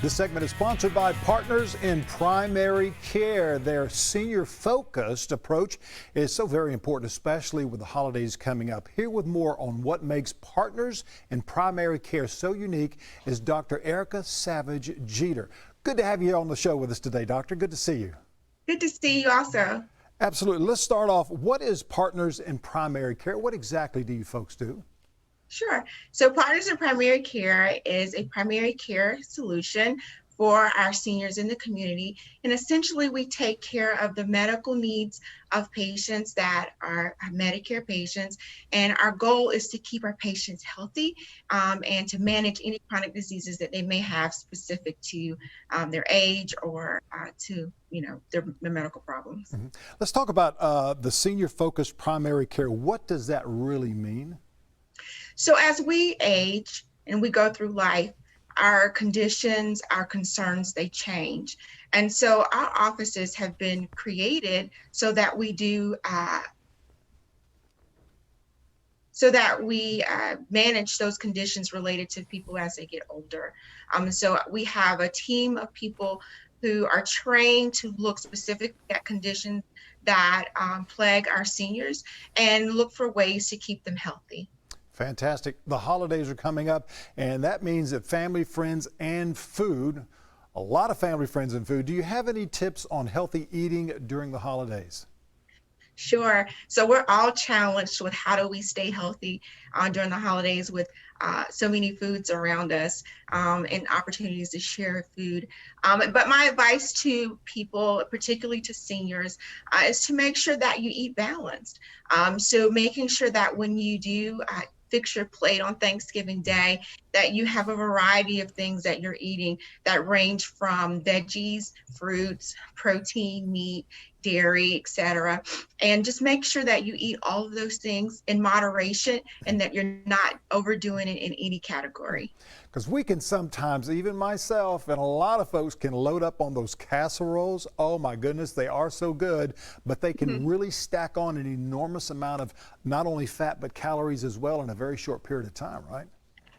This segment is sponsored by Partners in Primary Care. Their senior-focused approach is so very important, especially with the holidays coming up. Here with more on what makes Partners in Primary Care so unique is Dr. Erica Savage Jeter. Good to have you here on the show with us today, Doctor. Good to see you. Good to see you also. Absolutely. Let's start off. What is Partners in Primary Care? What exactly do you folks do? Sure. So Partners in Primary Care is a primary care solution for our seniors in the community. And essentially, we take care of the medical needs of patients that are Medicare patients. And our goal is to keep our patients healthy and to manage any chronic diseases that they may have specific to their age or to their medical problems. Mm-hmm. Let's talk about the senior-focused primary care. What does that really mean? So as we age and we go through life, our conditions, our concerns, they change. And so our offices have been created so that we manage those conditions related to people as they get older. So we have a team of people who are trained to look specifically at conditions that plague our seniors and look for ways to keep them healthy. Fantastic. The holidays are coming up, and that means that family, friends, and food, a lot of family, friends, and food. Do you have any tips on healthy eating during the holidays? Sure. So we're all challenged with how do we stay healthy during the holidays with so many foods around us and opportunities to share food. But my advice to people, particularly to seniors, is to make sure that you eat balanced. So making sure that when you do fix your plate on Thanksgiving Day, that you have a variety of things that you're eating that range from veggies, fruits, protein, meat, dairy, etc. And just make sure that you eat all of those things in moderation and that you're not overdoing it in any category. Because we can sometimes, even myself and a lot of folks can load up on those casseroles. Oh my goodness, they are so good, but they can really stack on an enormous amount of not only fat but calories as well in a very short period of time, right?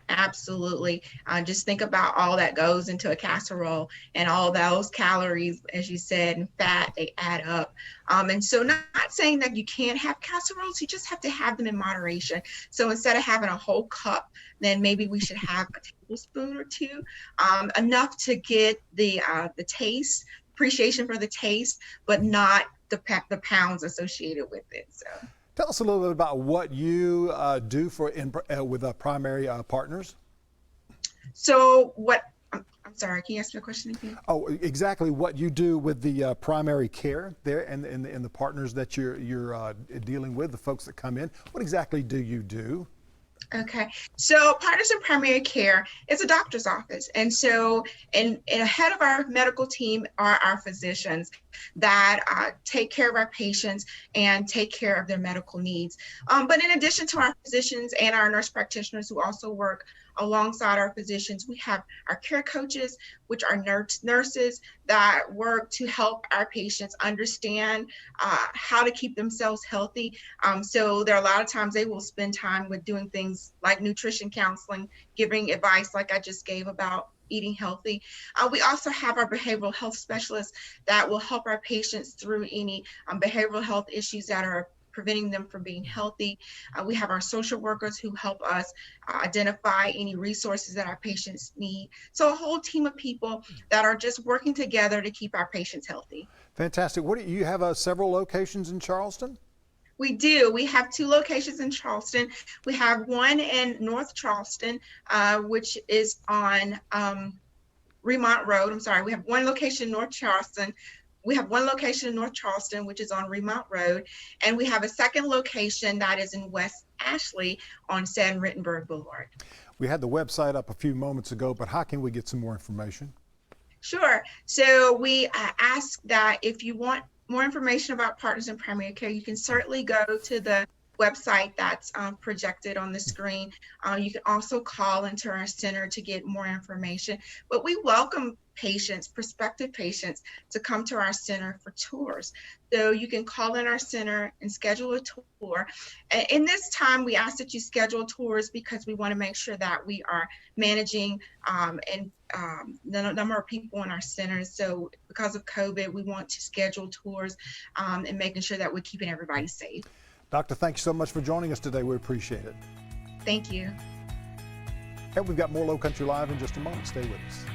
Absolutely. Just think about all that goes into a casserole and all those calories, as you said, and fat, they add up. And so not saying that you can't have casseroles, you just have to have them in moderation. So instead of having a whole cup, then maybe we should have a tablespoon or two, enough to get the taste, appreciation for the taste, but not the pounds associated with it. So. Tell us a little bit about what you do with primary partners. So I'm sorry, can you ask me a question again? Oh, exactly what you do with the primary care there and the partners that you're dealing with, the folks that come in. What exactly do you do? Okay, so Partners in Primary Care is a doctor's office. And so and ahead of our medical team are our physicians that take care of our patients and take care of their medical needs. But in addition to our physicians and our nurse practitioners who also work alongside our physicians, we have our care coaches, which are nurses that work to help our patients understand how to keep themselves healthy. So there are a lot of times they will spend time with doing things like nutrition counseling, giving advice like I just gave about eating healthy. We also have our behavioral health specialists that will help our patients through any behavioral health issues that are preventing them from being healthy. We have our social workers who help us identify any resources that our patients need. So a whole team of people that are just working together to keep our patients healthy. Fantastic. You have several locations in Charleston? We do. We have 2 locations in Charleston. We have one in North Charleston, which is on Remont Road. I'm sorry. We have one location in North Charleston. We have one location in North Charleston, which is on Remont Road, and we have a second location that is in West Ashley on San Rittenberg Boulevard. We had the website up a few moments ago, but how can we get some more information? Sure. So we ask that if you want more information about Partners in Primary Care, you can certainly go to the website that's projected on the screen. You can also call into our center to get more information. But we welcome patients, prospective patients, to come to our center for tours. So you can call in our center and schedule a tour. In this time, we ask that you schedule tours because we want to make sure that we are managing and the number of people in our centers. So because of COVID, we want to schedule tours and making sure that we're keeping everybody safe. Doctor, thank you so much for joining us today. We appreciate it. Thank you. And we've got more Low Country Live in just a moment. Stay with us.